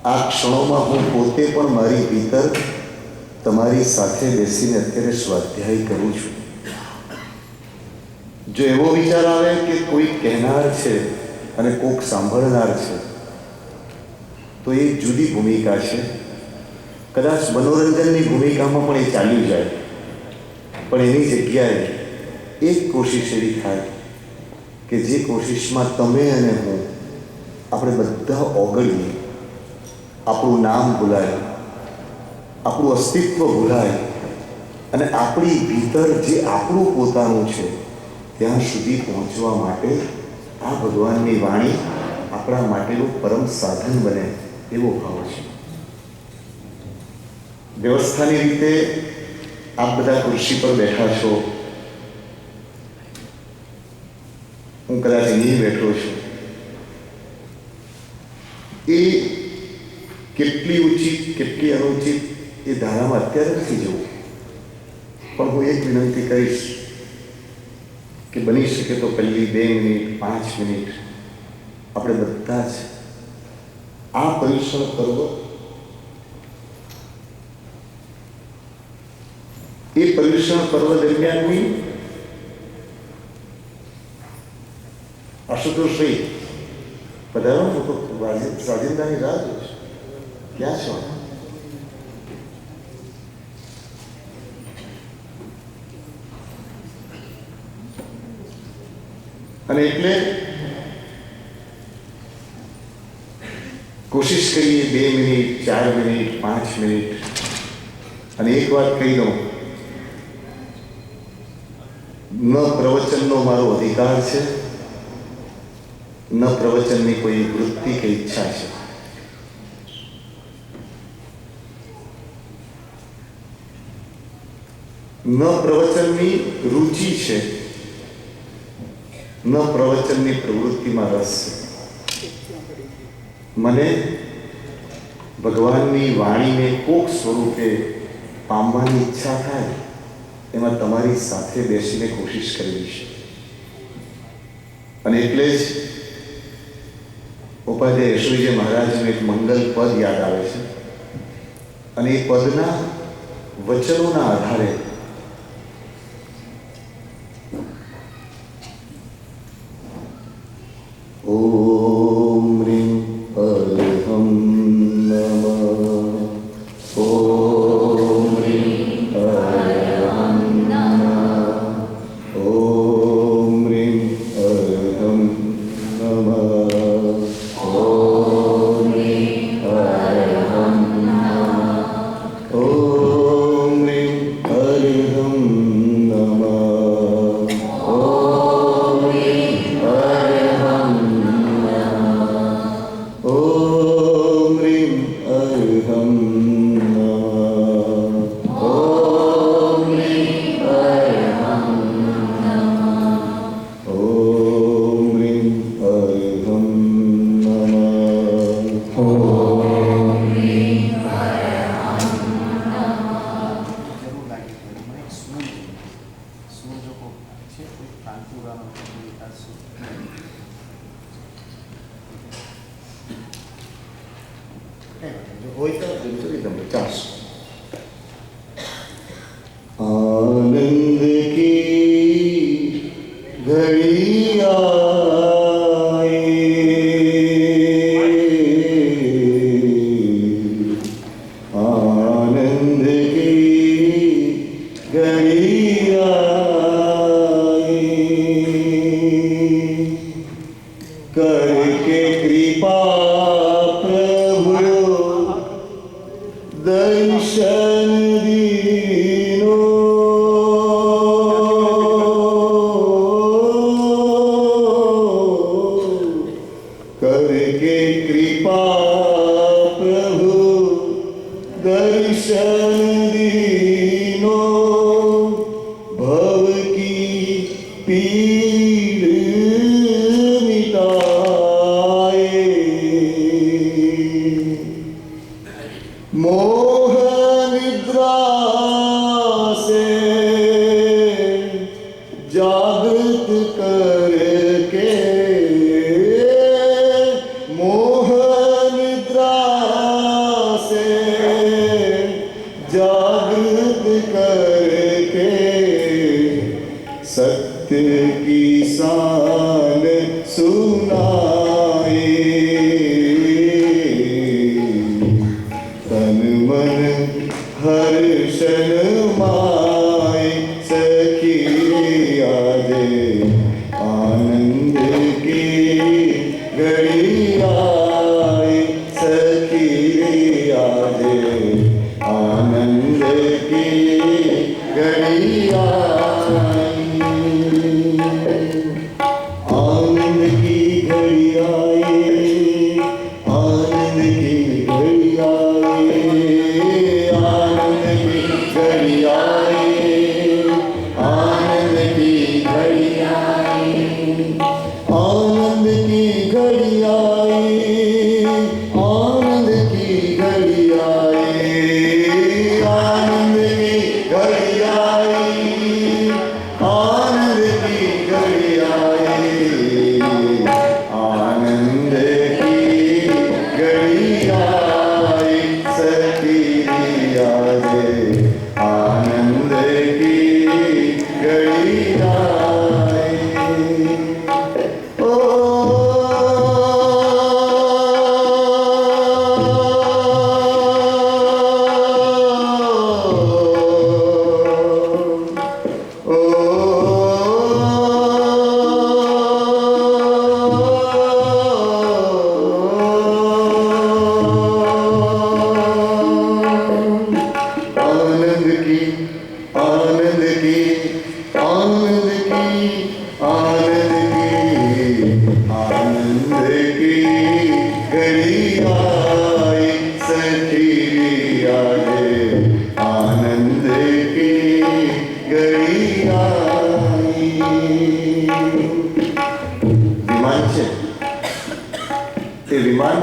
આ ક્ષણોમાં હું પોતે પણ મારી ભીતર તમારી સાથે બેસીને અત્યારે સ્વાધ્યાય કરું છું. જો એવો વિચાર આવે કે કોઈ કહેનાર છે અને કોઈક સાંભળનાર છે, તો એ જુદી ભૂમિકા છે. કદાચ મનોરંજનની ભૂમિકામાં પણ એ ચાલ્યું જાય, પણ એની જગ્યાએ એક કોશિશ એવી થાય કે જે કોશિશમાં તમે અને હું આપણે બધા ઓગળીએ, આપણું નામ ભૂલાય, આપણું અસ્તિત્વ ભૂલાય અને આપણી ભીતર જે આપણું પોતાનું છે ત્યાં સુધી પહોંચવા માટે આ ભગવાનની વાણી આપણા માટેનું પરમ સાધન બને એવો ભાવ છે. વ્યવસ્થાની રીતે આપ બધા ખુરશી પર બેઠા છો, હું કદાચ અહીં બેઠો છું. એ કેટલી ઉચિત કેટલી અનુચિત એ ધારામાં અત્યારે નથી જવું, પણ હું એક વિનંતી કરીશ કે બની શકે તો પહેલી 2 મિનિટ 5 મિનિટ આપણે બધા જ આ પરીક્ષણ પર્વ, એ પરીક્ષણ પર્વ દરમિયાનની આશુતોષભાઈ પધારો. હું તો રાજેન્દ્રની રાહ જોઉં છું. ક્યાં છો? અને એટલે કોશિશ કરીએ 2 મિનિટ 4 મિનિટ 5 મિનિટ. અને એક વાત કહી દઉં, ન પ્રવચનનો મારો અધિકાર છે, ન પ્રવચનની કોઈ વૃત્તિ કે ઈચ્છા છે. ન પ્રવચનની રુચિ છે, ન પ્રવચનની પ્રવૃત્તિમાં રસ છે. મને ભગવાનની વાણીને કોક સ્વરૂપે પામવાની ઈચ્છા થાય, એમાં તમારી સાથે બેસીને કોશિશ કરવી છે. અને એટલે જ ઉપાધ્યાય યશોજી મહારાજનું એક મંગલ પદ યાદ આવે છે. અને એ પદના વચનોના આધારે ઓમ રીમ અરહમ નમઃ, ઓમ રીમ અરહમ નમઃ, ઓમ રીમ અરહમ નમઃ, ઓમ રીમ અરહમ નમઃ, ઓમ રીમ અરહમ નમઃ, ઓમ રીમ અરહમ ઓમ રીમ અરહમ નમઃ, ઓમ રીમ અરહમ નમઃ, ઓમ રીમ અરહમ નમઃ, ઓમ રીમ અરહમ હોય તો જોઈ તમે ચાલશે. આનંદ કી ઘડી આઈ, આનંદ કી ઘડી આઈ, करके कृपा प्रभु दर्शन दीनो, करके कृपा प्रभु दर्शन दीनो, भव की पीड़ मिटाए, मोह निद्रा से जागृत करके, मोह निद्रा घड़ी आई सखी आए आनंद की घड़ी आई। विमान છે તે વિમાન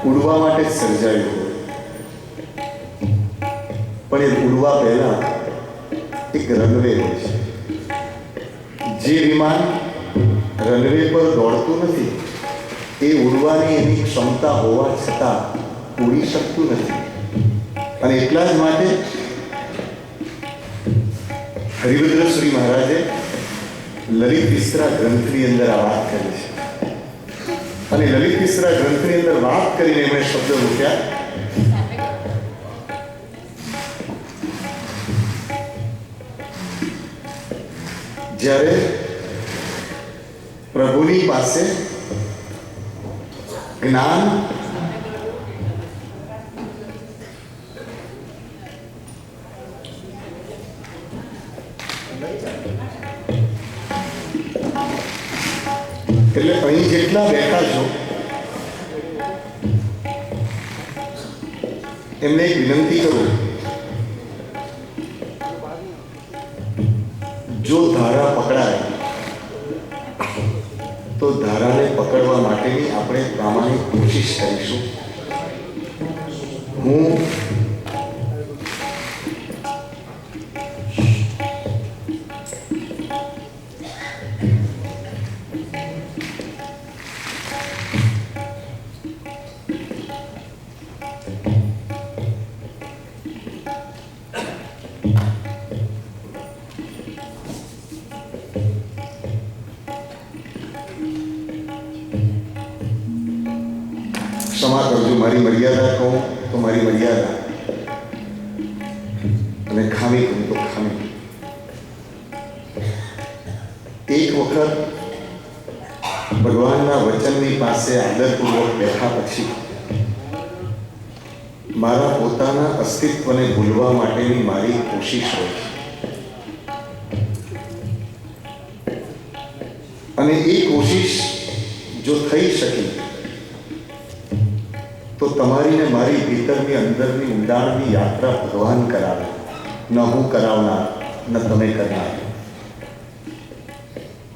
ઉડવા માટે જ સર્જાયું હોય, પણ એ ઉડવા પહેલા એક રનવે હોય છે. જે વિમાન રનવે પર દોડતું નથી એ ઉડવાની એની ક્ષમતા હોવા છતાં ઉડી શકતું નથી. અને એટલા જ માટે હરિભદ્ર શ્રી મહારાજે લલિત વિસ્તરા ગ્રંથની અંદર આ વાત કરી છે. અને લલિત વિસ્તરા ગ્રંથની અંદર વાત કરીને એમણે શબ્દ મૂક્યા, જ્યારે પ્રભુની પાસે જ્ઞાન એટલે અહીં જેટલા બેઠા છો એમને એક વિનંતી કરું, જો ધારા પકડાય તો ધારાને પકડવા માટેની આપણે પ્રામાણિક કોશિશ કરીશું. હું ક્ષમા કરજો, મારી મર્યાદા કહું તો મારી મર્યાદા, અને ખામી કહું તો ખામી. એક વખત ભગવાનના વચનની પાસે આદરપૂર્વક બેઠા પછી મારા પોતાના અસ્તિત્વને ભૂલવા માટેની મારી કોશિશ હોય છે. અને એ કોશિશ જો થઈ શકી તો તમારી ને મારી ભીતરની અંદરની ઊંડાણની યાત્રા ભગવાન કરાવે, ન હું કરાવનાર, ન તમે કરનાર.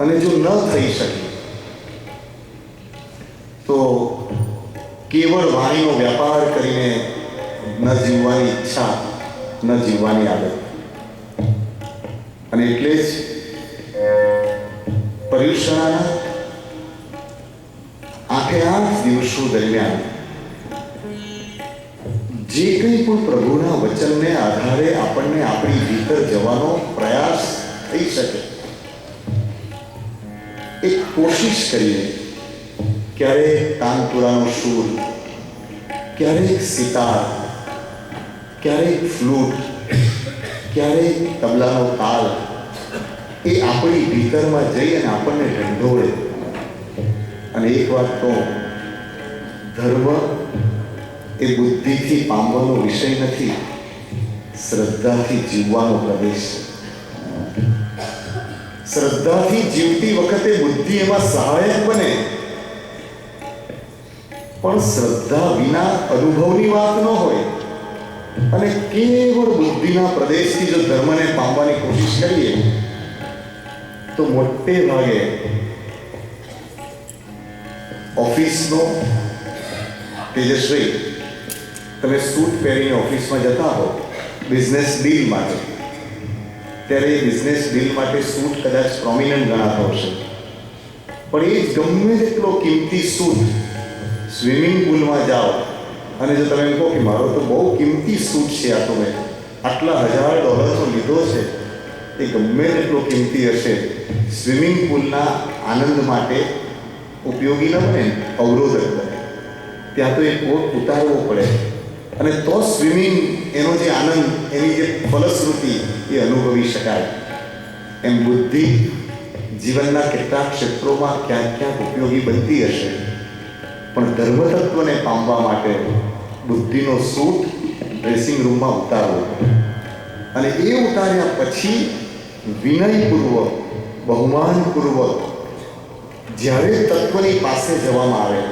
અને જો ન થઈ શકે તો કેવળ વાણીનો વ્યાપાર કરીને ન જીવવાની ઈચ્છા, ન જીવવાની આદત. અને એટલે જ પર્યુષણાના 8 દિવસો દરમિયાન જે કંઈ પણ પ્રભુના વચનને આધારે આપણને આપણી ભીતર જવાનો પ્રયાસ થઈ શકે એક કોશિશ કરીએ. ક્યારેક તાનપુરાનો સૂર, ક્યારેક સિતાર, ક્યારેક ફ્લૂટ, ક્યારેક તબલાનો તાલ એ આપણી ભીતરમાં જઈ અને આપણને ઢંઢોળે. અને એક વાત તો, ધર્મ એ બુદ્ધિથી પામવાનો વિષય નથી, શ્રદ્ધાથી જીવવાનો પ્રદેશ. શ્રદ્ધાથી જીવતી વખતે બુદ્ધિ એમાં સહાયક બને, પણ શ્રદ્ધા વિના અનુભવની વાત ન હોય. અને કેવળ બુદ્ધિના પ્રદેશથી જો ધર્મને પામવાની કોશિશ કરીએ તો મોટે ભાગે ઓફિસનો તેજસ્વી, તમે સૂટ પહેરીને ઓફિસમાં જતા હો બિઝનેસ ડીલ માટે, ત્યારે એ બિઝનેસ ડીલ માટે સૂટ કદાચ પ્રોમિનન્ટ ગણાતો હશે, પણ એ ગમે તેટલો કિંમતી સૂટ સ્વિમિંગ પુલમાં જાઓ અને જો તમે એમ કહો કે મારો તો બહુ કિંમતી સૂટ છે, આ તો મેં આટલા $1000 લીધો છે, એ ગમે તેટલો કિંમતી હશે, સ્વિમિંગ પુલના આનંદ માટે ઉપયોગી ન બને, અવરોધક બને. ત્યાં તો એ કોટ ઉતારવો પડે અને તો સ્વિમિંગ એનો જે આનંદ, એની જે ફલશ્રુતિ એ અનુભવી શકાય. એમ બુદ્ધિ જીવનના કેટલાક ક્ષેત્રોમાં ક્યાંક ક્યાંક ઉપયોગી બનતી હશે, પણ ધર્મતત્વને પામવા માટે બુદ્ધિનો સૂટ ડ્રેસિંગ રૂમમાં ઉતારવો. અને એ ઉતાર્યા પછી વિનયપૂર્વક, બહુમાનપૂર્વક જ્યારે તત્વની પાસે જવામાં આવે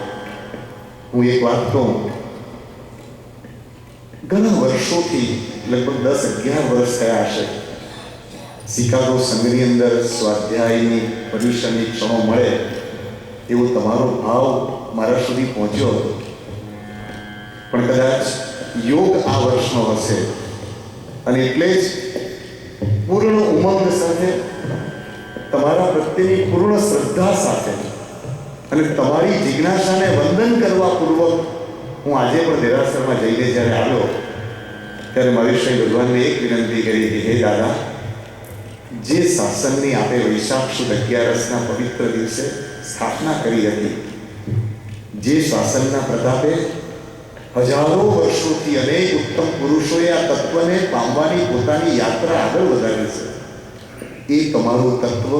હું એક વાત કહું, ઘણા વર્ષોથી લગભગ 10-11 વર્ષ થયા હશે, શિકાગો સંઘની અંદર સ્વાધ્યાયની પર્યુષણની ક્ષણો મળે એવો તમારો ભાવ મારા સુધી પહોંચ્યો હતો. પણ કદાચ યોગ આ વર્ષનો હશે અને એટલે જ પૂર્ણ ઉમંગ સાથે, તમારા પ્રત્યેની પૂર્ણ શ્રદ્ધા સાથે અને તમારી જિજ્ઞાસાને વંદન કરવા પૂર્વક હું આજે પણ દેરાસરમાં જઈને જ્યારે આવ્યો ત્યારે મહેશભાઈ ભગવાનને એક વિનંતી કરી કે હે દાદા, જે શાસનની આપે વૈશાખ સુદ 11ના પવિત્ર દિવસે સ્થાપના કરી હતી, જે શાસનના પ્રતાપે હજારો વર્ષોથી અનેક ઉત્તમ પુરુષોએ આ તત્વને પામવાની પોતાની યાત્રા આગળ વધારી છે, એ તમારું તત્વ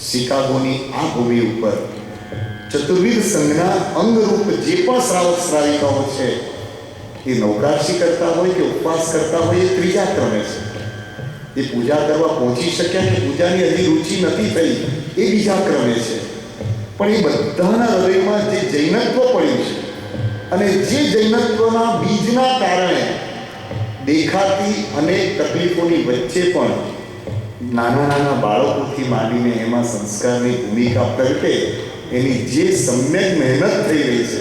શિકાગોની આ ભૂમિ ઉપર ચતુર્વિધ સંઘના અંગરૂપ જે પણ શ્રાવક શ્રાવિકાઓ છે એ નૌકાશી કરતા હોય કે ઉપવાસ કરતા હોય એ ત્રીજા ક્રમે છે. એ પૂજા કરવા પહોંચી શક્યા કે પૂજાની હજી રુચિ નથી થઈ એ બીજા ક્રમે છે. પણ એ બધાના હૃદયમાં જે જૈનત્વ પડ્યું છે અને જે જૈનત્વના બીજના કારણે દેખાતી અનેક તકલીફોની વચ્ચે પણ નાના નાના બાળકોથી માંડીને એમાં સંસ્કારની ભૂમિકા પ્રગટે, એની જે સમ્યક મહેનત થઈ રહી છે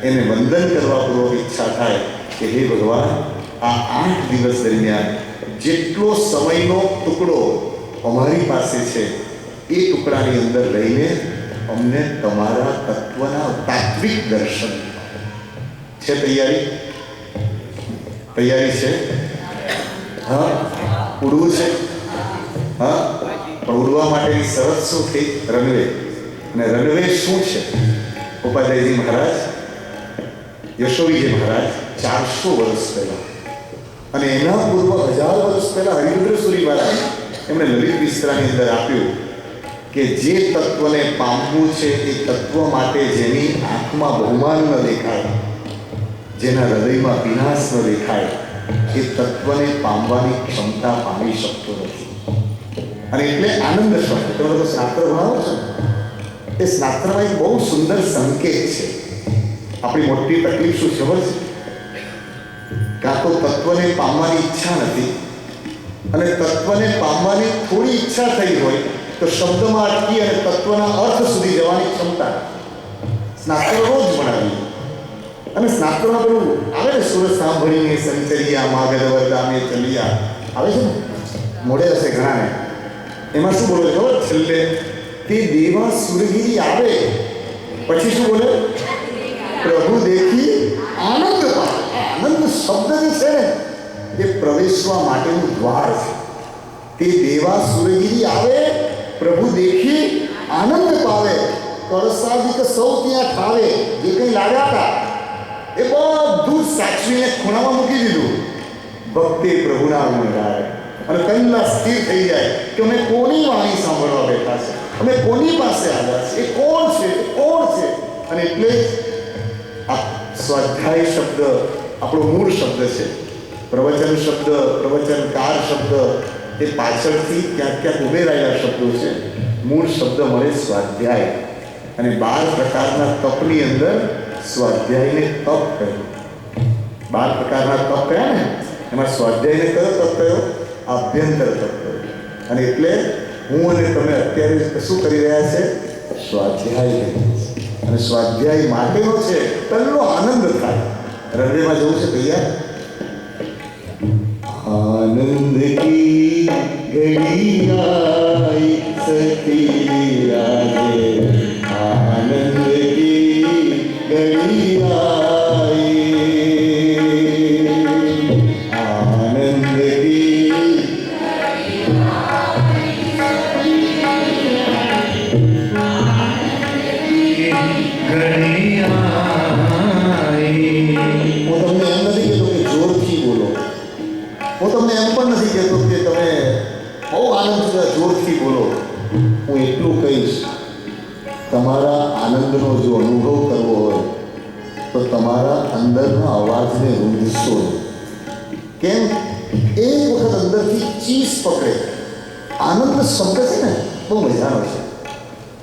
એને વંદન કરવા પૂર્વક ઈચ્છા થાય કે હે ભગવાન, આ 8 દિવસ દરમિયાન જેટલો સમયનો ટુકડો અમારી પાસે છે એ ટુકડાની અંદર રહીને અમને તમારા તત્વના તાત્વિક દર્શન છે. તૈયારી છે? હા, ઉડવું છે? હા, પણ ઉડવા માટેની શરત શું થઈ? રનવે. અને રનવે શું છે? ઉપાધ્યાયજી મહારાજ, યશોવીજી મહારાજ 400 વર્ષ પહેલા અને એના પૂર્વ 1000 વર્ષ પહેલા હરિરુદ્ર સુરી મહારાજ એમણે લલિત વિસ્તરાની અંદર આપ્યું કે જે તત્વને પામવું છે એ તત્વ માટે જેની આંખમાં બહુમાન ન દેખાય, જેના હૃદયમાં વિનાશ ન દેખાય, એ તત્વને પામવાની ક્ષમતા પામી શકતો નથી. અને એટલે આનંદ શબ્દ, તમે લોકો શાસ્ત્ર ભણાવો છો, એ શાસ્ત્રમાં એક બહુ સુંદર સંકેત છે. આપણી મોટી તકલીફ શું ખબર છે? કાં તો તત્વને પામવાની ઈચ્છા નથી, અને તત્વને પામવાની થોડી ઈચ્છા થઈ હોય તો શબ્દમાં અટકી અને તત્વના અર્થ સુધી જવાની ક્ષમતા. સ્નાત્ર રોજ ભણાવીએ અને સ્નાત્રમાં પેલું આવે ને, સુરત સાંભળીને સંચરિયા માગદ વરદામે ચલિયા આવે છે ને, મોડે હશે ઘણાને. એમાં શું બોલે ખબર? છેલ્લે તે દેવા સુરગીરી આવે પછી શું બોલે? પ્રભુ દેખી આનંદ પામે. આનંદ શબ્દ જે છે ને એ પ્રવેશવા માટેનું દ્વાર છે. તે દેવા સુરગીરી આવે પ્રભુ દેખી આનંદ પાવે, કળસાદિક સૌ ત્યાં ઠાવે. જે કંઈ લાગ્યા હતા એ બધું સાચવીને ખૂણામાં મૂકી દીધું. ભક્તે પ્રભુના ગુણ ગાય અને કંઈના સ્થિર થઈ જાય કે અમે કોની વાણી સાંભળવા બેઠા છે, અમે કોની પાસે આવ્યા છે, એ કોણ છે, એ કોણ છે. અને એટલે આ સ્વાધ્યાય શબ્દ આપણો મૂળ શબ્દ છે. પ્રવચન શબ્દ, પ્રવચનકાર શબ્દ એ પાછળથી ક્યાંક ક્યાંક ઉમેરાયેલા શબ્દો છે. મૂળ શબ્દ મળે સ્વાધ્યાય. અને 12 પ્રકારના તપની અંદર સ્વાધ્યાયને તપ કહ્યું. 12 પ્રકારના તપ કયા ને, એમાં સ્વાધ્યાયને કયો તપ કયો? આભ્યંતર તપ કયો. અને એટલે હું અને તમે અત્યારે શું કરી રહ્યા છે? સ્વાધ્યાય કરીએ છીએ. અને સ્વાધ્યાય માટેનો છે પહેલો આનંદ થાય. હૃદયમાં જવું છે તૈયાર? આનંદ કી ઘડી આઈ સખી આજે, આનંદ કી ઘડી આઈ, આનંદ કી ઘડી આઈ. હું તમને એમ નથી કહેતો કે જોરથી બોલો, હું તમને એમ પણ નથી કહેતો કે તમે બહુ આનંદ જોરથી બોલો. હું એટલું કહીશ, તમારા આનંદનો જો અનુભવ કરવો હોય તો તમારા અંદરના અવાજને રૂંધશો. કેમ? એક વખત અંદરથી ચીસ પકડે. આનંદ શબ્દ છે ને બહુ મજાનો છે.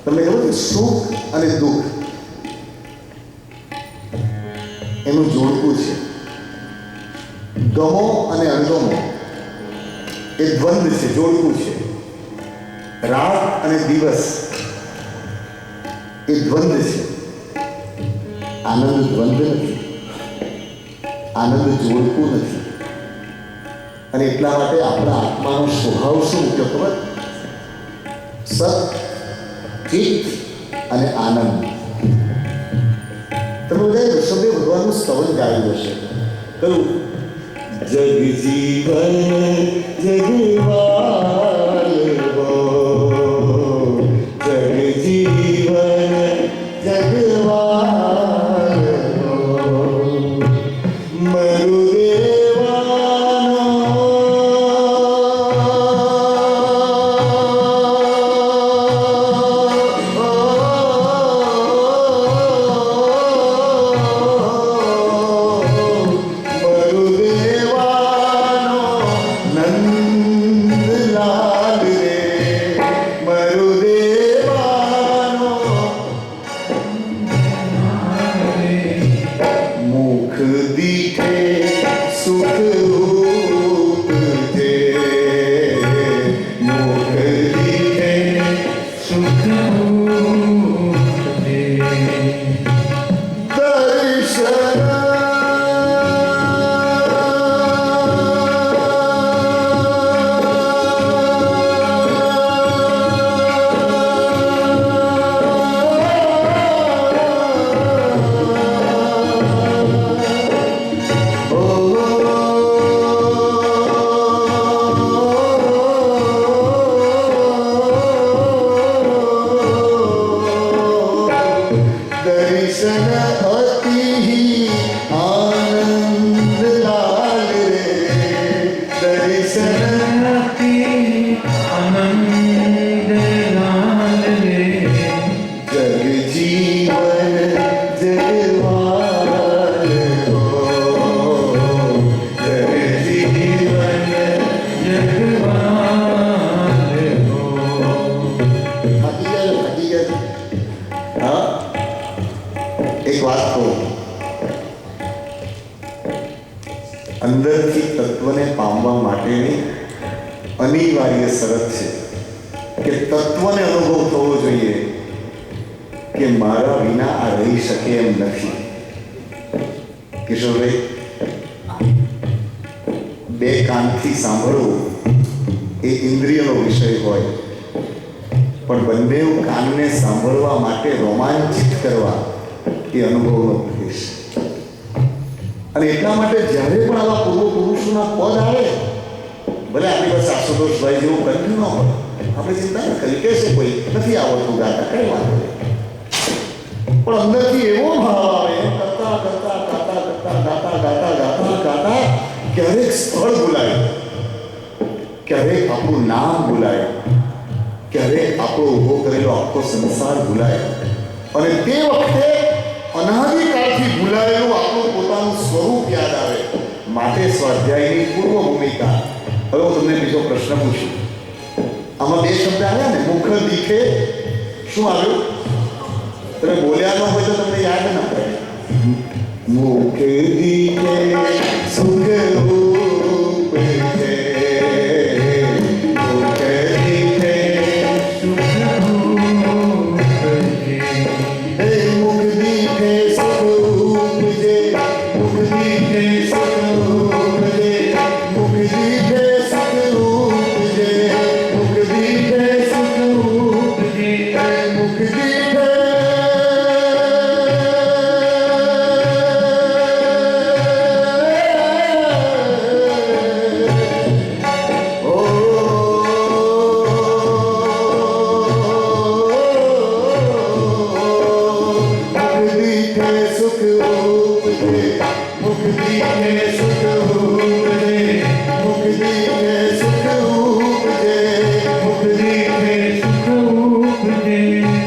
તમને ખબર છે? સુખ અને દુઃખ એનું જોડકું છે. ગમો અને અણગમો એ દ્વંદ છે, જોડકું છે. રાત અને દિવસ એ દ્વંદ છે. આનંદ દ્વંદ નથી, આનંદ જોડકું નથી. અને એટલા માટે આપણા આત્માનો સ્વભાવ શું મૂક્યો ખબર? સત, ચિત્ત અને આનંદ. તમે બધા ઋષભે ભગવાનનું સ્તવન ગાયું હશે. કયું? જગ જીવન જગવાલ હો, જગ જીવન જગવાલ હો, અંદરથી તત્વને પામવા માટેની અનિવાર્ય શરત છે કે તત્વને અનુભવ થવો જોઈએ કે મારા વિના આ રહી શકે એમ નથી. કિશોરભાઈ, બે કાનથી સાંભળવું એ ઇન્દ્રિયનો વિષય હોય, પણ બંને કાનને સાંભળવા માટે રોમાંચિત કરવા એ અનુભવનો પ્રદેશ. અને એટલા માટે જ્યારે પણ આવા પૂર્વ પુરુષોના પદ આવે, ભલે આપણી પાસે આશુતોષભાઈ જેવું કંઈ ન હોય, આપણે ચિંતા ન કરી, કહેશે કોઈ નથી આવડતું ગાતા, કઈ વાત નહીં, પણ અંદરથી એવો ભાવ આવે, એમ કરતા કરતા ગાતા કરતા ગાતા ગાતા ગાતા ગાતા ક્યારેક સ્થળ ભૂલાય, ક્યારેક આપણું નામ ભૂલાય, ક્યારેક આપણો ઊભો કરેલો આખો સંસાર ભૂલાય. અને તે વખતે અનાદિકાળથી ભૂલાયેલું આપણું પોતાનું સ્વરૂપ યાદ આવે. માટે સ્વાધ્યાયની પૂર્વ ભૂમિકા. હવે હું તમને બીજો પ્રશ્ન પૂછું. આમાં બે શબ્દ આવ્યા ને, મુખ દીખે. શું આવ્યું? તમે બોલ્યા ન હોય તો તમને યાદ ના પડે. મુખ દીખે સુખ રૂપ છે, મુખ દીખે સુખ રૂપ છે, મુખ દીખે સુખ રૂપ છે, મુખ દીખે સુખ રૂપ છે, મુખ દીખે સુખ રૂપ છે, મુખ દીખે સુખ રૂપ છે, મુખ દીખે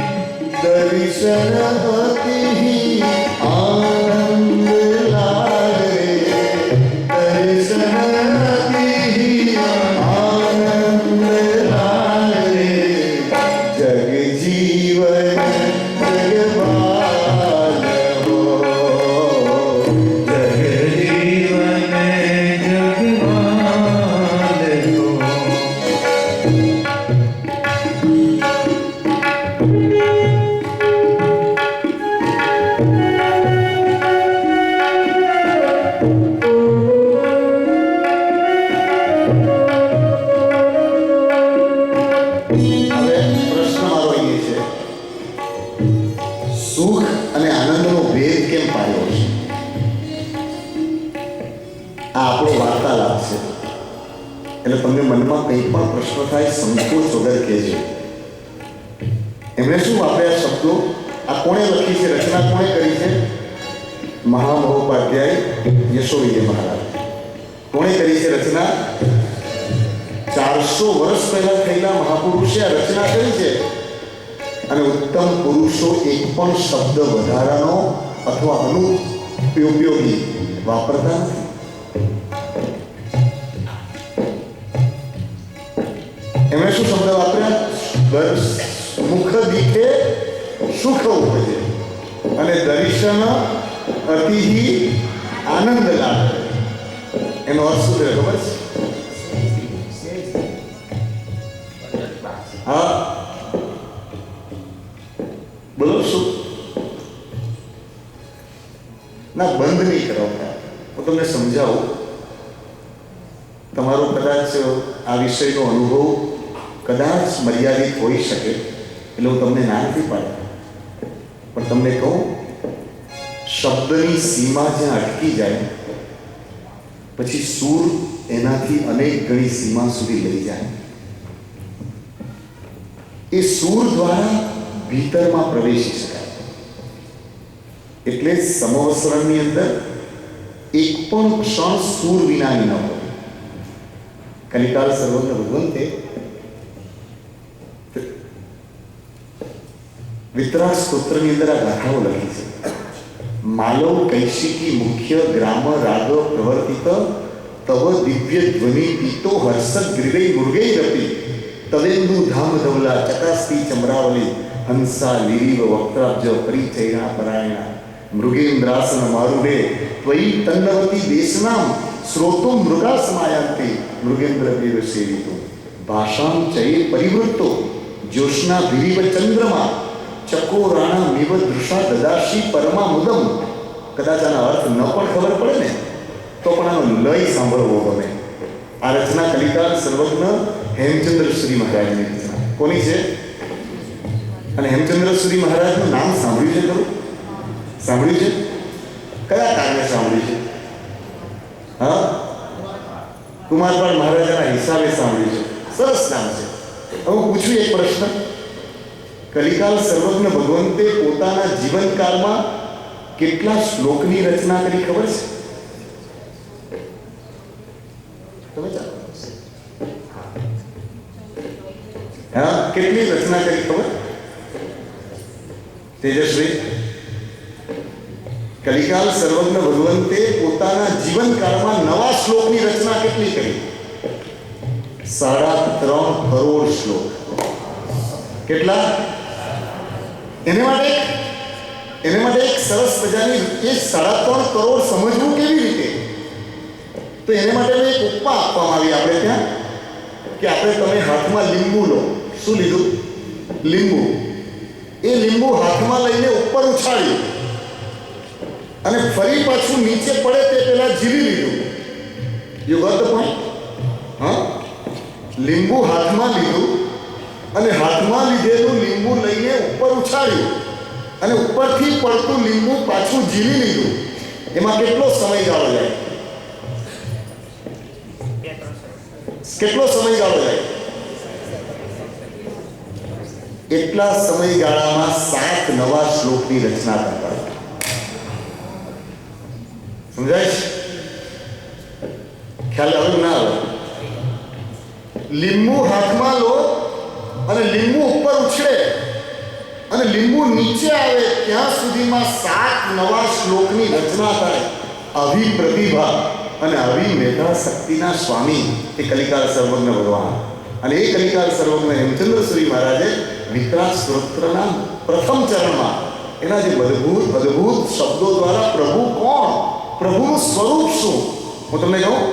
આ આપણો વાર્તાલાપ છે. એટલે તમને મનમાં કંઈ પણ પ્રશ્ન થાય સંકોચ વગર કહેજો. એમણે શું વાપર્યા શબ્દો? આ કોણે લખી છે? રચના કોણે કરી છે? મહામહોપાધ્યાય યશોવિજય મહારાજ. કોણે કરી છે રચના? 400 વર્ષ પહેલા થયેલા મહાપુરુષે આ રચના કરી છે. અને ઉત્તમ પુરુષો એક પણ શબ્દ વધારાનો અથવા અનુપયોગી વાપરતા નથી. એમણે શું શબ્દ વાપર્યા? મુખ દીઠે સુખ ઉપજે અને દર્શન અતિહી આનંદ લાગે. એનો અર્થ શું છે ખબર છે? હા, બોલો શું? ના, બંધ નહીં કરાવતા. હું તમને સમજાવું. તમારો કદાચ આ વિષયનો અનુભવ કદાચ મર્યાદિત હોઈ શકે, એટલે હું તમને ના નથી પાડતો. પણ તમને કહું, શબ્દની સીમા જ્યાં અટકી જાય પછી સૂર એનાથી અનેક ગણી સીમા સુધી લઈ જાય. એ સૂર દ્વારા ભીતરમાં પ્રવેશી શકાય. એટલે સમવસરણની અંદર એક પણ ક્ષણ સૂર વિનાની ન હોય. કલિકાલ સર્વજ્ઞ ભગવંતે વિતરાગ સ્તોત્રની અંદર આ ગાથાઓ લખી છે. માલવ કૈશિકી મુખ્ય ગ્રામ રાગ પ્રવર્તિત તવ દિવ્ય ધ્વનિ પીતો હર્ષદ ગ્રીવૈ મૃગૈ રપી તવેન્દુ ધામ ધવલા ચકાસ્તી ચમરાવલી હંસા લીરીવ વક્ત્રાબ્જ પરિચૈના પરાયણા મૃગેન્દ્રાસન મારુડે ત્વયી તન્નવતી દેશનામ શ્રોતો મૃગા સમાયાંતે મૃગેન્દ્ર દેવ સેવિતો ભાષામ ચયે પરિવૃત્તો જ્યોષ્ના ભીરીવ ચંદ્રમા ચકોરાણા મિવ દૃષા દદાશી પરમા મુદમ. કદાચ આનો અર્થ ન પણ ખબર પડે ને તો પણ આનો લય સાંભળવો ગમે. આ રચના કલિકાલ સર્વજ્ઞ હેમચંદ્ર શ્રી મહારાજની રચના. કોની છે? અને હેમચંદ્ર શ્રી મહારાજનું નામ સાંભળ્યું છે ખરું? સાંભળ્યું છે? કયા કારણે સાંભળ્યું છે? હા, કુમારપાળ મહારાજાના હિસાબે સાંભળ્યું છે. સરસ નામ છે. હવે હું પૂછું એક પ્રશ્ન. કલિકાલ સર્વજ્ઞ ભગવંતે પોતાના જીવનકાળમાં કેટલા શ્લોકની રચના કરી ખબર છે? તમે હા, કેટલી રચના કરી ખબર? તેજસ્વી, કલિકાલ સર્વજ્ઞ ભગવંતે પોતાના જીવનકાળમાં નવા શ્લોકની રચના કેટલી કરી? 3.5 કરોડ શ્લોક. કેટલા? એને માટે એક સરસ મજાની એ 3.5 કરોડ સમજવું કેવી રીતે? તો એને માટે એક ઉપમા આપવામાં આવી આપણે ત્યાં કે આપણે તમે હાથમાં લીંબુ લો. શું લીધું? લીંબુ. એ લીંબુ હાથમાં લઈને ઉપર ઉછાળ્યું અને ફરી પાછું નીચે પડે તે પહેલા ઝીલી લીધું. You got the point? હા, લીંબુ હાથમાં લીધું અને હાથમાં લીધેલું લીંબુ લઈને ઉપર ઉછાળ્યું અને ઉપરથી પડતું લીંબુ પાછું ઝીલી લીધું. એમાં કેટલો સમયગાળો જાય? કેટલો સમયગાળો જાય? એટલા સમયગાળામાં 7 નવા શ્લોકની રચના કરતા. સમજાય છે? ખ્યાલ આવે ના આવે? લીંબુ હાથમાં લો અને લીંબુ ઉપર ઉછળે અને લીંબુ નીચે આવે ત્યાં સુધીમાં 7 નવા શ્લોકની રચના થાય. આવી પ્રતિભા અને આવી મેધા શક્તિના સ્વામી એ કલિકાલ સર્વજ્ઞ ભગવાન. અને એ કલિકાલ સર્વજ્ઞ હેમચંદ્ર શ્રી મહારાજે વિતરાગ સ્તોત્રના પ્રથમ ચરણમાં એના જે અદ્ભુત શબ્દો દ્વારા પ્રભુ કોણ, પ્રભુનું સ્વરૂપ શું, હું તમને કહું.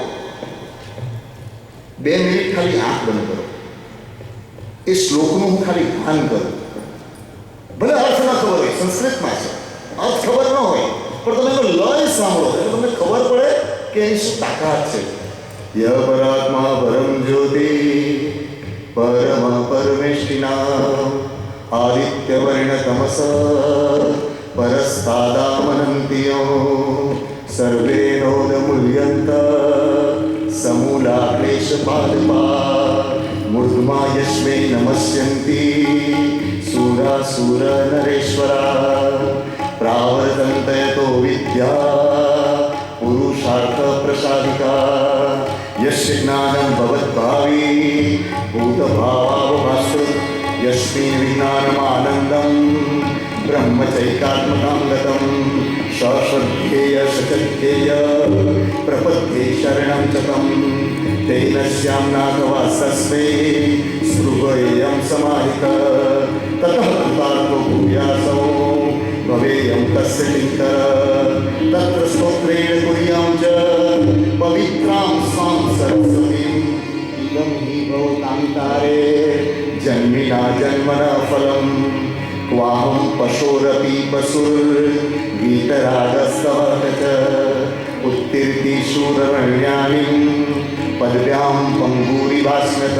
2 મિનિટ ખાલી આંખ બંધ કરો. એ શ્લોકનું હું ખાલી ભાન કરું. ભલે અર્થ ન ખબર હોય, સંસ્કૃતમાં છે, અર્થ ખબર ન હોય, પણ તમે એનો લય સાંભળો એટલે તમને ખબર પડે કે એની શું તાકાત છે. ય પરાત્મા પરમ જ્યોતિ પરમ પરમેષ્ટિના આદિત્ય વર્ણ તમસ પરસ્તાદામનંતિયો સર્વે નોદ મૂલ્યંત पादपा मूर्धमा यस्मै नमस्यन्ति सूरासुर नरेश्वरा प्रावर्तन्ते तो विद्या पुरुषार्थ प्रसादिका यस्य ज्ञानं भवद्भावी भूतभावावभासृत यस्मिन् विज्ञानमानन्दं ब्रह्मचैकात्मकां गतं सश्रद्धेय सचद्धेय प्रपद्ये शरणं च तं तेन स्याम्नाथवास्तस्मै स्पृहेयं समाहितः ततः कृतार्थो भूयासो भवेयं तस्य चिन्तन तत्र स्तोत्रेण कुर्यां च पवित्रां स्वां सरस्वतीं इदं हि भवतां तारे जन्मिना जन्मना फलं क्वाहं पशोरपि पशुर्वीतरागस्तवः च उत्तीर्ति शूररण्यानिं पदव्यां पङ्गूरिवास्मत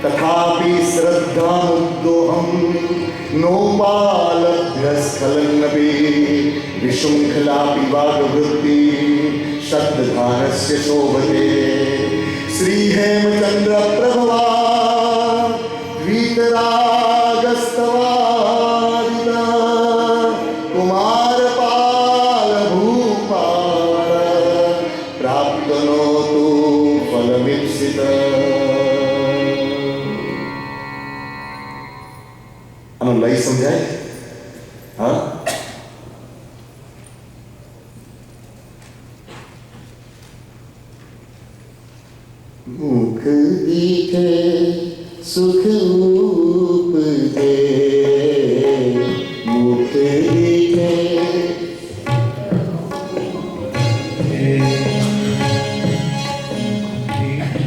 तथापि श्रद्धामुग्धोऽहं नोपालभ्यस्खलन्नपि विशृङ्खलापि वाग्वृत्ति शब्दधानस्य शोभते श्रीहेमचन्द्रप्रभवा वीतरागस्तवादिता कुमारपालभूपाल प्राप्तनोतु फलमीप्सितः। આનો લય સમજાય? હા, મુખ દીઠે સુખ ઉપજે મુખ દીઠે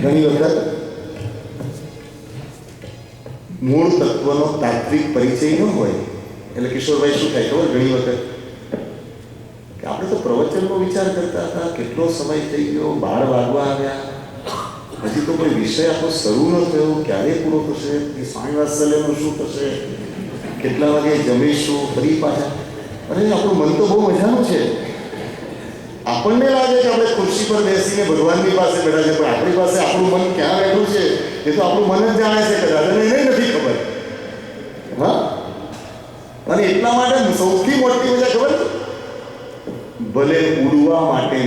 ઘણી વખત મૂળ તત્વનો તાત્વિક પરિચય ન હોય એટલે કિશોરભાઈ શું થાય ખબર? ઘણી વખત કે આપણે તો પ્રવચનનો વિચાર કરતા હતા, કેટલો સમય થઈ ગયો, 12 વાગવા આવ્યા, હજી તો કોઈ વિષય આપણો શરૂ ન થયો, ક્યારે પૂરો થશે, કે સ્વામી વાત્સલ્યનું શું થશે, કેટલા વાગે જમીશું, ફરી પાછા. અરે આપણું મન તો બહુ મજાનું છે. આપણને લાગે કે આપણે ખુરશી પર બેસીને ભગવાનની પાસે બેઠા છે, પણ આપણી પાસે આપણું મન ક્યાં બેઠું છે એ તો આપણું મન જ જાણે છે, કદાચ એને નથી ખબર. હા, અને એટલા માટે સૌથી મોટી મજા ખબર, ભલે ઉડવા માટે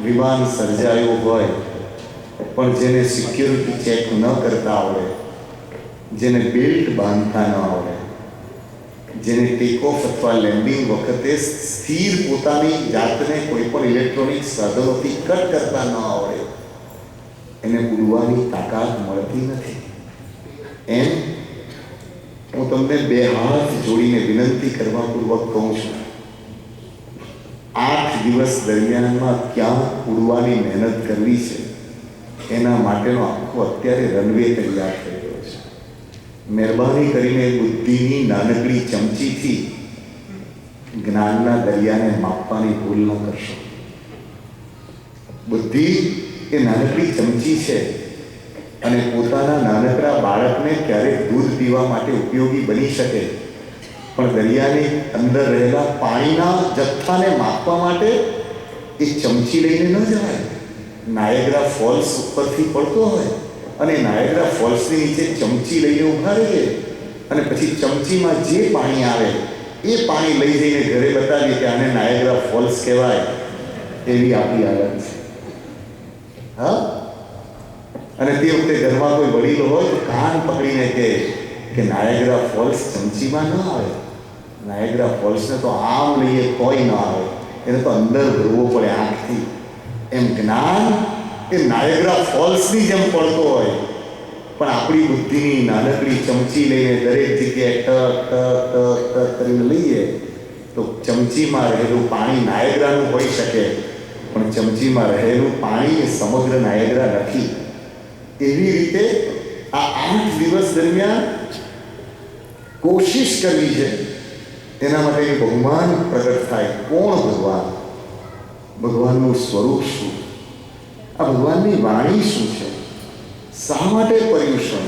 વિમાન સર્જાયું હોય, પણ જેને સિક્યોરિટી ચેક ન કરતા આવડે, જેને બેલ્ટ બાંધતા ન આવડે, જેને ટેક ઓફ અથવા લેન્ડિંગ વખતે સ્થિર પોતાની જાતને કોઈ પણ ઇલેક્ટ્રોનિક સાધનોથી કટ કરતા ન આવડે, એને ઉડવાની તાકાત મળતી નથી. એમ હું તમને 2 હાથ જોડીને વિનંતી કરવા પૂર્વક કહું છું, 8 દિવસ દરમિયાનમાં ક્યાં ઉડવાની મહેનત કરવી છે એના માટેનો આખો અત્યારે રનવે તૈયાર થઈ ગયો છે. મહેરબાની કરીને બુદ્ધિની નાનકડી ચમચીથી જ્ઞાનના દરિયાને માપવાની ભૂલ ન કરશો. બુદ્ધિ એ નાનકડી ચમચી છે અને પોતાના નાનકડા બાળકને ક્યારેક દૂધ પીવા માટે ઉપયોગી બની શકે, પણ દરિયાની અંદર રહેલા પાણીના જથ્થાને માપવા માટે એ ચમચી લઈને ન જવાય. નાયગ્રા ફોલ્સ ઉપરથી પડતો હોય અને નાયગ્રા ફોલ્સની નીચે ચમચી લઈને ઊભા રહીએ અને પછી ચમચીમાં જે પાણી આવે એ પાણી લઈ જઈને ઘરે બતાવીએ કે આને નાયગ્રા ફોલ્સ કહેવાય, એવી આપણી હાલત છે. હા, અને તે વખતે ઘરમાં કોઈ વડીલો હોય તો કાન પકડીને કહે કે નાયગ્રા ફોલ્સ ચમચીમાં ન આવે, નાયગ્રા ફોલ્સને તો આમ લઈએ કોઈ ન આવે, એને તો અંદર ભરવો પડે આંખથી. એમ જ્ઞાન એ નાયગ્રા ફોલ્સની જેમ પડતો હોય, પણ આપણી બુદ્ધિની નાનકડી ચમચી લઈને દરેક જગ્યાએ ટક ટક ટક ટક કરીને લઈએ તો ચમચીમાં રહેલું પાણી નાયગ્રાનું હોઈ શકે, પણ ચમચીમાં રહેલું પાણી એ સમગ્ર નાયગ્રા નથી. એવી રીતે આ 8 દિવસ દરમિયાન કોશિશ કરવી છે. તેના માટે બહુમાન પ્રગટ થાય. કોણ ભગવાન? ભગવાનનું સ્વરૂપ શું? આ ભગવાનની વાણી શું છે? શા માટે પર્યુષણ?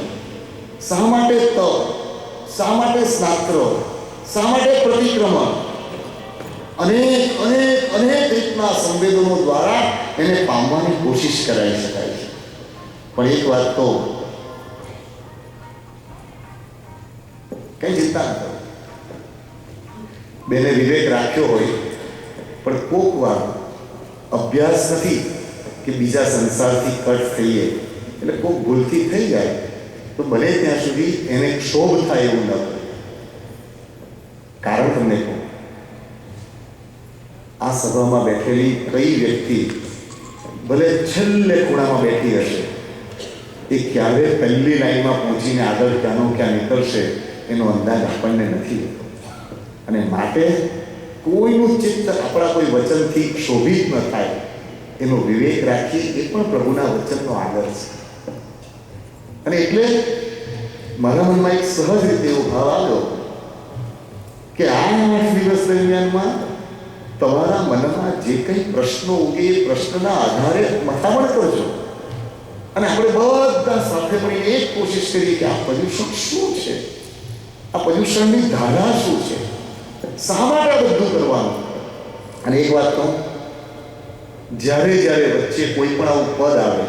શા માટે તપ? શા માટે સ્નાત્ર? શા માટે પ્રતિક્રમણ? અનેક અનેક અનેક રીતના સંવેદનો દ્વારા એને પામવાની કોશિશ કરાવી શકાય છે. પણ એક વાત તો કઈ ચિંતા ન કરો, બેને વિવેક રાખ્યો હોય પણ કોક વાર અભ્યાસ નથી કે બીજા સંસારથી કટ થઈએ એટલે કોક ભૂલથી થઈ જાય તો બને ત્યાં સુધી એને ક્ષોભ થાય એવું ન કરે. કારણ તમને કહું, આ સભામાં બેઠેલી કઈ વ્યક્તિ ભલે છેલ્લે ખૂણામાં બેઠી હશે, એ ક્યારે પહેલી લાઈનમાં પહોંચીને આગળ ક્યાંનો ક્યાં નીકળશે એનો અંદાજ આપણને નથી હોતો. અને માટે કોઈનું ચિત્ત આપણા કોઈ વચનથી ક્ષોભિત ન થાય એનો વિવેક રાખી, એ પણ પ્રભુના વચનનો આદર છે. અને એટલે મારા મનમાં એક સહજ રીતે એવો ભાવ આવ્યો કે આ 8 દિવસ દરમિયાનમાં તમારા મનમાં જે કંઈ પ્રશ્નો ઉગે એ પ્રશ્નના આધારે મથામણ કરજો. અને આપણે બધા સાથે મળીને એક કોશિશ કરીએ કે આ પર્યુષણ શું છે, આ પર્યુષણની ધારા શું છે, શા માટે આ બધું કરવાનું. અને એક વાત કહું, જ્યારે જ્યારે વચ્ચે કોઈ પણ આવું પદ આવે,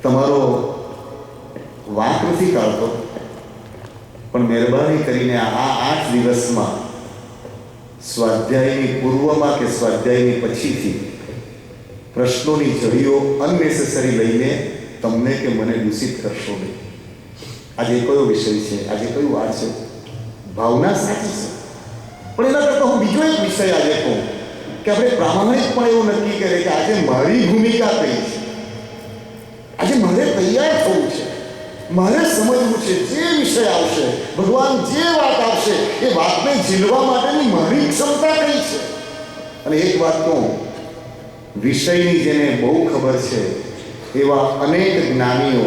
તમારો વાંક નથી કાઢતો, પણ મહેરબાની કરીને આ 8 દિવસમાં સ્વાધ્યાયની પૂર્વમાં કે સ્વાધ્યાયની પછીથી પ્રશ્નોની જડીઓ અનનેસેસરી લઈને તમને કે મને દૂષિત કરશો નહીં. આજે કયો વિષય છે, આજે કયું વાર છે, ભાવના સાચી છે, પણ એના કરતાં હું બીજો એક વિષય આજે કહું કે આપણે પ્રામાણિકપણે એવું નક્કી કરીએ કે આજે મારી ભૂમિકા કઈ છે, આજે મારે તૈયાર થવું છે, મારે સમજવું છે, જે વિષય આવશે, ભગવાન જે વાત આવશે એ વાતને ઝીલવા માટેની મારી ક્ષમતા કઈ છે. અને એક વાત કહું, વિષયની જેને બહુ ખબર છે એવા અનેક જ્ઞાનીઓ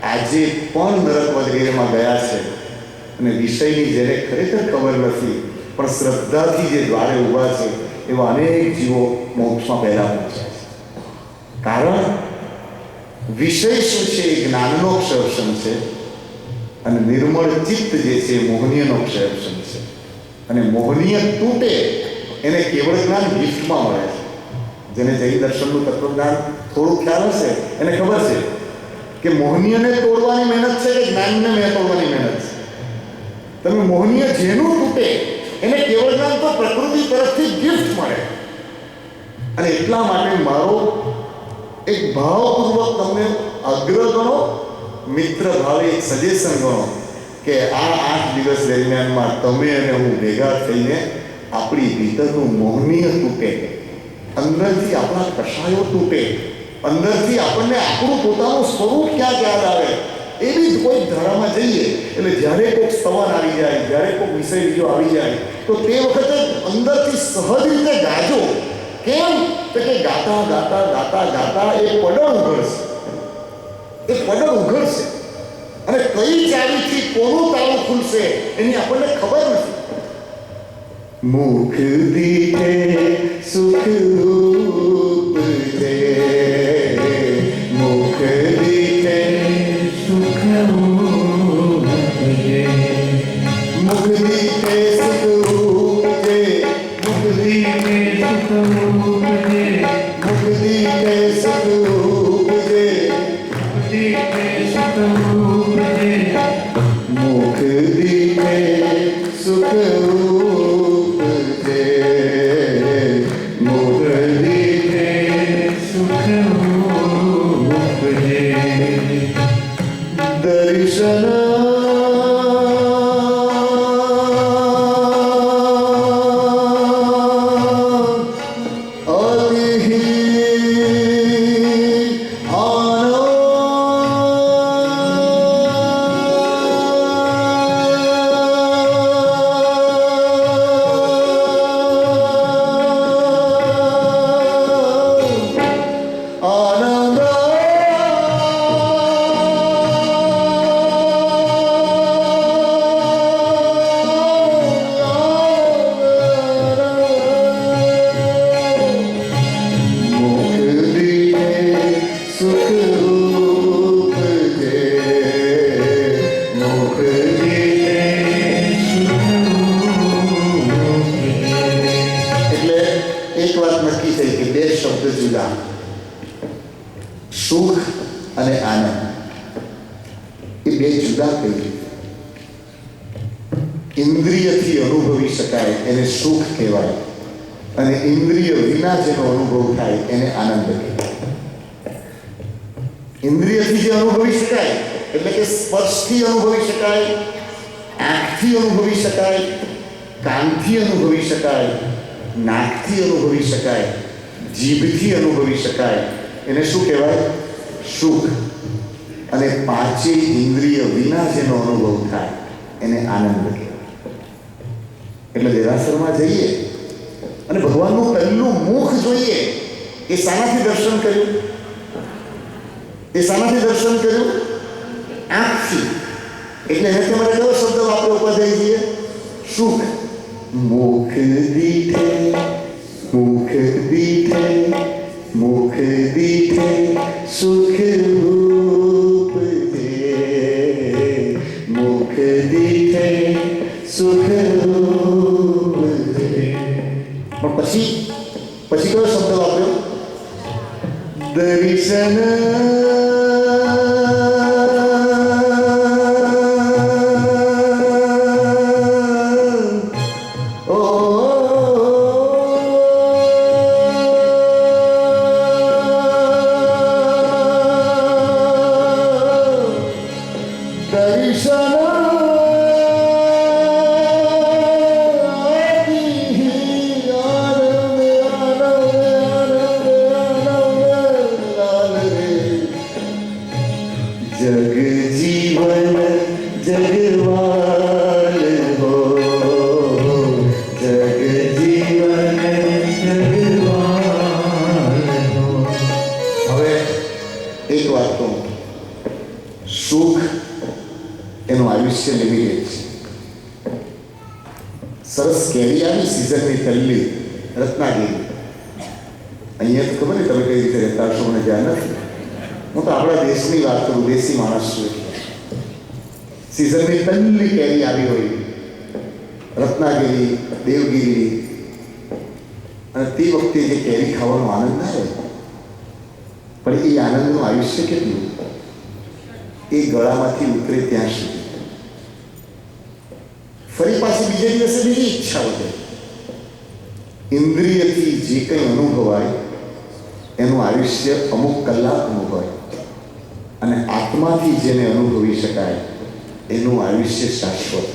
આજે પણ નરક વગેરેમાં ગયા છે, અને વિષયની જેને ખરેખર ખબર નથી પણ શ્રદ્ધાથી જે દ્વારે ઊભા છે એવા અનેક જીવો મોક્ષમાં પહેલા પહોંચ્યા છે. કારણ વિષય શું છે એ જ્ઞાનનો ક્ષયક્ષમ છે, અને નિર્મળ ચિત્ત જે છે એ મોહનીયનો ક્ષયક્ષમ છે. અને મોહનીય તૂટે એને કેવળ જ્ઞાન ગિફ્ટમાં મળે છે. જેને જૈન દર્શનનું તત્વજ્ઞાન થોડું ખ્યાલ હશે એને ખબર છે કે મોહનીયને તોડવાની મહેનત છે કે જ્ઞાનને તોડવાની મહેનત છે. તમે મોહનીય જેનું તૂટે એને કેવળ જ્ઞાન તો પ્રકૃતિ તરફથી ગિફ્ટ મળે. અને એટલા માટે મારો એક ભાવપૂર્વક તમને આગ્રહ ગણો, મિત્ર ભાવે એક સજેશન ગણો કે આ 8 દિવસ દરમિયાનમાં તમે અને હું ભેગા થઈને આપણી ભીતરનું મોહનીય તૂટે, અંદરથી આપણા કષાયો તૂટે, અંદરથી આપણને આપણું પોતાનું સ્વરૂપ ક્યાં યાદ આવે, એવી જ કોઈ ધારામાં જઈએ. એટલે જ્યારે કોઈક સવાલ આવી જાય, જ્યારે કોઈ વિષય બીજો આવી જાય તો તે વખતે અંદરથી સહજ રીતે ગાજો. કેમ? તો કે ગાતા ગાતા ગાતા ગાતા એ પડળ ઉઘડશે, એ પડળ ઉઘડશે, અને કઈ ચાવીથી કોનું તાળું ખુલશે એની આપણને ખબર નથી. મુખ દીઠે સુખ ઉપજે, મુખ દીઠે સુખ ઉપજે, મુખ દીઠે સુખ ઉપજે, મુખ દીઠે સુખ ઉપજે, મુખ દીઠે સુખ ઉપજે, મુખ દીઠે સુખ ઉપજે, મુખ દીઠે સુખ અને આનંદ એ બે જુદા કહી. ઇન્દ્રિયથી અનુભવી શકાય એને સુખ કહેવાય, અને ઇન્દ્રિય વિના જેનો અનુભવ થાય એને આનંદ કહેવાય. ઇન્દ્રિયથી જે અનુભવી શકાય એટલે કે સ્પર્શથી અનુભવી શકાય, આંખથી અનુભવી શકાય, કાનથી અનુભવી શકાય, નાકથી અનુભવી શકાય, જીભથી અનુભવી શકાય, એને શું કહેવાય? સુખ. અને પાંચેય ઇન્દ્રિય વિના જેનો અનુભવ થાય એને આનંદ કહેવાય. એટલે દેરાસરમાં જઈએ અને ભગવાનનું પહેલું મુખ જોઈએ, એ શાનાથી દર્શન કર્યું? એ શાનાથી દર્શન કર્યું? આંખથી. એટલે એને તમારે કયો શબ્દ વાપરો ઉપાધ્યાયજીએ? સુખ. મુખ દીઠે મુખ દીઠે મુખ દીઠે સુખ ઉપજે, મુખ દીઠે સુખ ઉપજે. પણ પછી કયો શબ્દ વાપર્યો? દર્શન. સરસ કેરી આવી સિઝનની પહેલી રત્નાગીરી. અહીંયા તો ખબર નહીં તમે કઈ રીતે રહેતા હશો, મને ધ્યાન નથી. હું તો આપણા દેશની વાત કરું, દેશી માણસ છું. સિઝનની પહેલી કેરી આવી હોય, રત્નાગીરી, દેવગીરી, અને તે વખતે જે કેરી ખાવાનો આનંદ આવે, પણ એ આનંદનું આયુષ્ય કેટલું? એ ગળામાંથી ઉતરે ત્યાં સુધી. ફરી પાછી બીજે દિવસે બીજી ઈચ્છા વધે. ઇન્દ્રિયથી જે કંઈ અનુભવાય એનું આયુષ્ય અમુક કલાકનું હોય, અને આત્માથી જેને અનુભવી શકાય એનું આયુષ્ય શાશ્વત.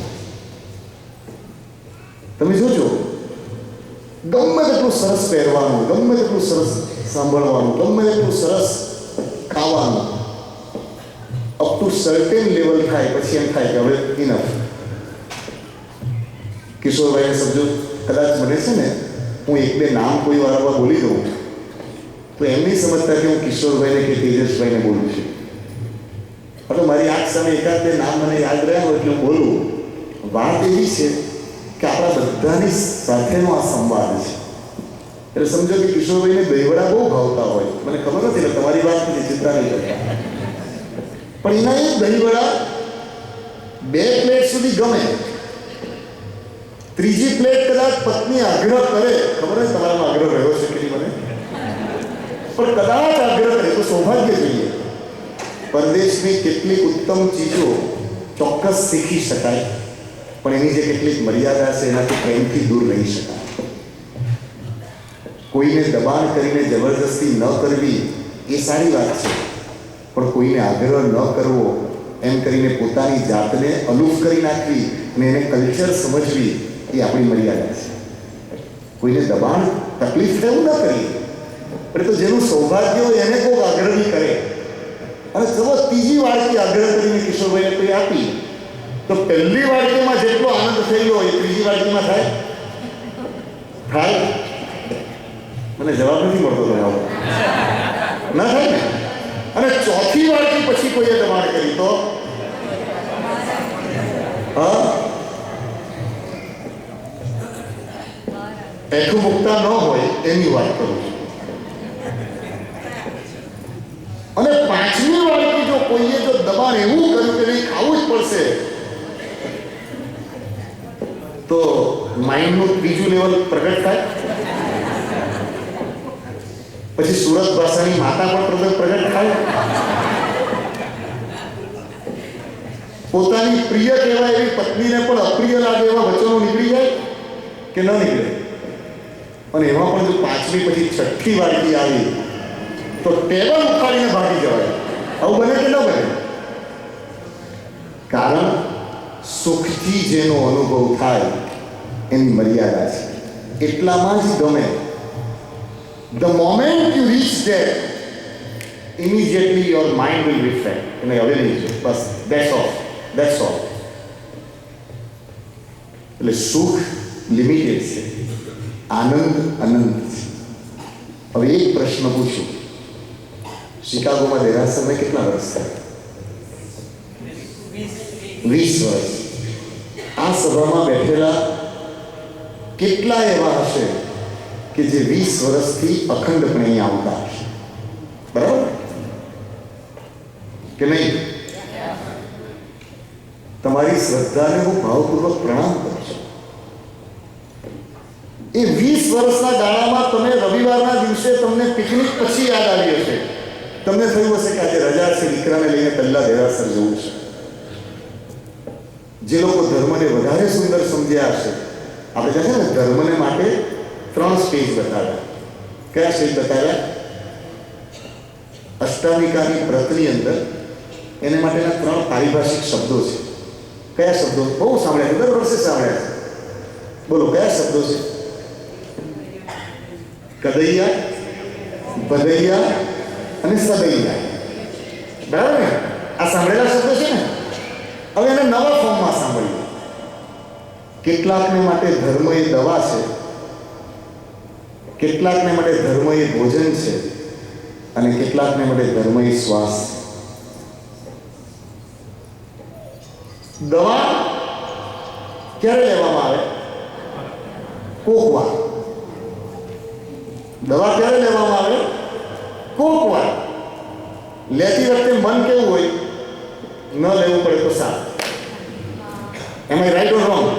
તમે જોજો, ગમે તેટલું સરસ પહેરવાનું, ગમે તેટલું સરસ સાંભળવાનું, ગમે તેટલું સરસ ખાવાનું, અપ ટુ સર્ટેન લેવલ થાય પછી એમ થાય કે હવે ઇનફ. કિશોરભાઈને સમજો, કદાચ મને છે ને હું એક બે નામ કોઈ વારંવાર બોલી દઉં તો એમ નહીં સમજતા કે હું કિશોરભાઈને કે તેજસભાઈને બોલું છું. તો મારી આંખ સામે એકાદ બે નામ મને યાદ રહ્યા હોય એટલે હું બોલું. વાત એવી છે કે આપણા બધાની સાથેનો આ સંવાદ છે. એટલે સમજો કે કિશોરભાઈને દહીંવડા બહુ ભાવતા હોય, મને ખબર નથી, એટલે તમારી વાત ચિંતા નહીં કરતા, પણ એના એ દહીંવડા 2 પ્લેટ સુધી ગમે, ત્રીજી પ્લેટ કદાચ પત્ની આગ્રહ કરે, ખબર છે તમારામાં આગ્રહ રહ્યો છે કે નહીં મને, પણ કદાચ આગ્રહ કરે તો સૌભાગ્ય જોઈએ. પરદેશની કેટલીક ઉત્તમ ચીજો ચોક્કસ શીખી શકાય, પણ એની જે કેટલીક મર્યાદા છે એનાથી પ્રેમથી દૂર રહી શકાય. કોઈને દબાણ કરીને જબરદસ્તી ન કરવી એ સારી વાત છે, પણ કોઈને આગ્રહ ન કરવો એમ કરીને પોતાની જાતને અલુફ કરી નાખવી અને એને કલ્ચર સમજવી એ આપણી મર્યાદા છે. કોઈને દબાણ તકલીફ થયું ન કરીએ, પણ તો જેનું સૌભાગ્ય હોય એને કોઈક આગ્રહી કરે, અને ચલો ત્રીજી વાડકી આગ્રહ કરીને કિશોરભાઈને કોઈ આપી તો પહેલી વાડકીમાં જેટલો આનંદ થયેલો હોય ત્રીજી વાડકીમાં થાય? મને જવાબ નથી મળતો તમારો. ના થાય ને? અને ચોથી વાડકી પછી કોઈએ દબાણ કરી તો એઠું મુકતા ન હોય એની વાત કરું છું. અને પાંચમી વાડકી જો કોઈએ જો દબાણ એવું કર્યું કે નહીં ખાવું જ પડશે, તો માઇન્ડનું ત્રીજું લેવલ પ્રગટ થાય. પછી સુરત ભાષાની માતા પણ પ્રગટ થાય. પોતાની પ્રિય કહેવાય એવી પત્નીને પણ અપ્રિય લાગે એવા વચનો નીકળી જાય કે ન નીકળે? અને એમાં પણ જો પાંચમી પછી છઠ્ઠી વાડકી આવી તો ટેબલ ઉખાડીને ભાગી જવાય. આવું બને કે ન બને? કારણ સુખથી જેનો અનુભવ થાય એની મર્યાદા છે. એટલામાં જ ગમે. The moment you reach there, immediately your mind will reflect. કે નહીં, હવે નહીં જો, બસ, that's all. એટલે સુખ લિમિટેડ છે, આનંદ અનંત છે. હવે એક પ્રશ્ન પૂછું, શિકાગોમાં દેરાસરને કેટલા વર્ષ થયા? 20 વર્ષ. આ સભામાં બેઠેલા કેટલા એવા હશે કે જે 20 વર્ષથી અખંડપણે અહીં આવતા હશે? બરાબર કે નહીં? તમારી શ્રદ્ધાને હું ભાવપૂર્વક પ્રણામ કરું છું. એ 20 વર્ષના ગાળામાં તમે રવિવારના દિવસે તમને પિકનિક પછી યાદ આવી હશે. તમને થયું હશે કે આજે રજા છે, દીકરાને લઈને પહેલા દેરાસર જવું છે. જે લોકો ધર્મને વધારે સુંદર સમજ્યા હશે, આપણે કહે છે ને ધર્મને માટે 3 સ્ટેજ બતાવ્યા. કયા સ્ટેજ બતાવ્યા? અષ્ટાવિકાની પ્રતની અંદર એને માટેના 3 પારિભાષિક શબ્દો છે. કયા શબ્દો? બહુ સાંભળ્યા છે, દર વર્ષે સાંભળ્યા છે. બોલો, કયા શબ્દો છે? કદૈયા, બદૈયા અને સદૈયા. બરાબર ને? આ સાંભળેલા શબ્દો છે ને? હવે એને નવા ફોર્મમાં સાંભળીએ. કેટલાકને માટે ધર્મ એ દવા છે, કેટલાકને માટે ધર્મ એ ભોજન છે, અને કેટલાકને માટે ધર્મ એ શ્વાસ. દવા ક્યારે લેવામાં આવે? કોક વાર. દવા ક્યારે લેવામાં આવે? કોક વાર. લેતી વખતે મન કેવું હોય? ન લેવું પડે તો સારું. એમ આઈ રાઈટ ઓર રોંગ?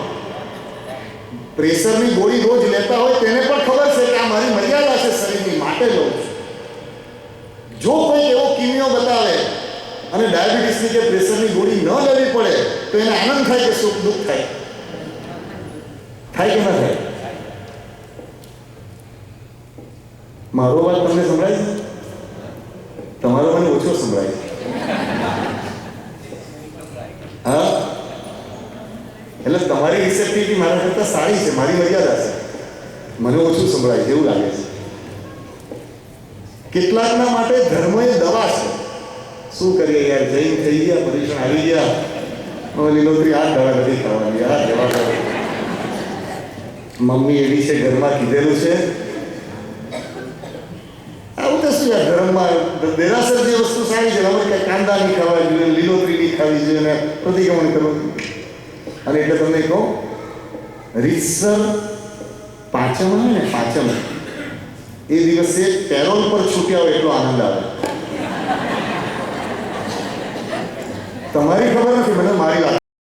પ્રેશરની ગોળી રોજ લેતા હોય તેને પણ ખબર છે કે આ મારી મર્યાદા છે શરીરની, માટે લઉં છું. જો કોઈ એવો કિમિયો બતાવે અને ડાયાબિટીસની કે પ્રેશરની ગોળી ન લેવી પડે તો એને આનંદ થાય કે સુખ દુઃખ થાય? થાય કે ન થાય? મારો વાત તમને સંભળાય છે? તમારો મને ઓછો સંભળાય છે. હા, એટલે તમારી રિસેપ્ટિવિટી મારા કરતાં સારી છે, મારી મર્યાદા છે, મને ઓછું સંભળાય છે એવું લાગે છે. કેટલાકના માટે ધર્મ એ દવા છે. શું કરીએ યાર, જૈન થઈ ગયા, પરીક્ષણ આવી ગયા, લીલોતરી આ દવા નથી ખાવાની, આ જવા દો, મમ્મી એવી છે ઘરમાં કીધેલું છે. આવું તો શું યાર, ધર્મમાં દેરાસર જે વસ્તુ સારી છે, હવે કે કાંદા નહીં ખાવા જોઈએ, લીલોતરી નહીં ખાવી જોઈએ, અને પ્રતિક્રમણ કરવું. અને એટલે તમને કહું, રીતસર પાંચમ આવે ને, પાંચમ એ દિવસે પેરોલ પર છૂટ્યા હોય એટલો આનંદ આવે. તમારી ખબર નથી, મને મારી વાત